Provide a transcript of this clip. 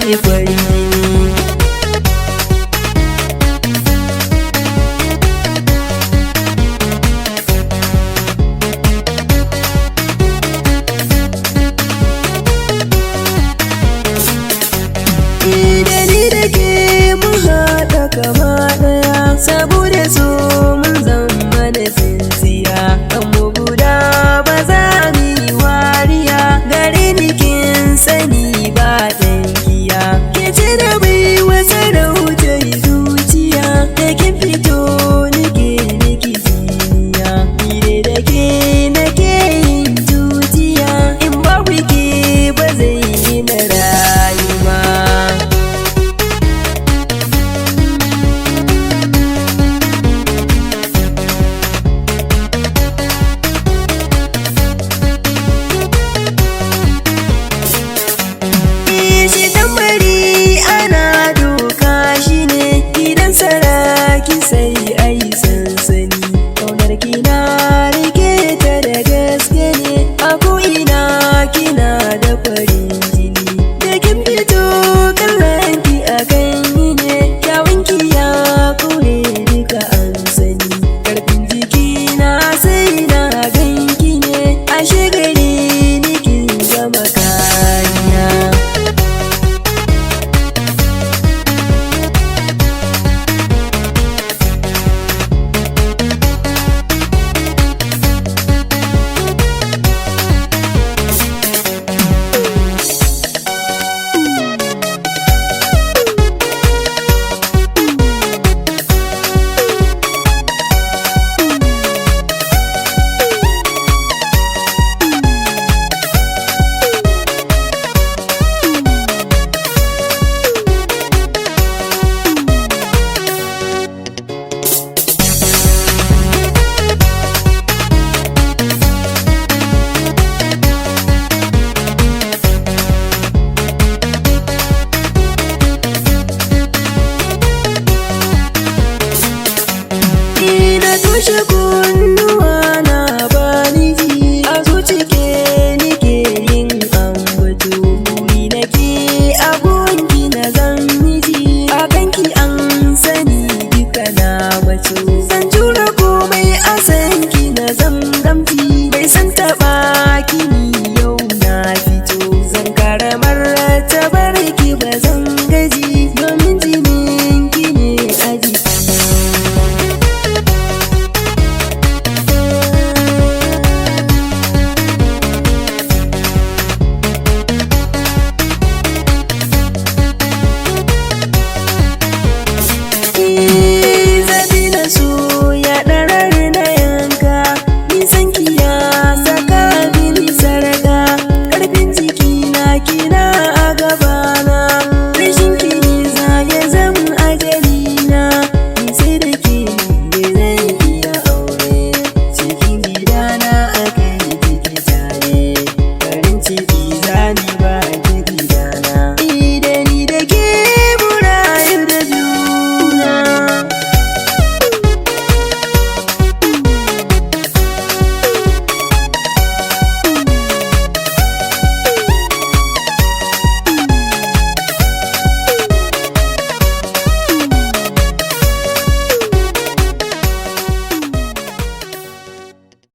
baki farin jini. Kama ɗaya saboda su mun zama da tsintsiya, kanmu guda ba za mu yi wariya, gare ni kin sani ba dangiya, ke ce da bai wasa rautar zuciya, da kin fito nake miki jiniya, ni da ke nake yin tutiya, in ba ke ba zai yi na rayuwa. Saraki sai ai sansani, ƙaunar kina rike ta da gaske ne, a ko'ina kina da farin jini, da kin fito kallon ki a kan yi ne, kyawunki ya kore duka an sani, ƙarfin jiki na sai na ganki ne, a shigari ni kin zama kariya. Toshe kunnuwa na bani ji, a zuci ke nike yin ambato, buri nake abu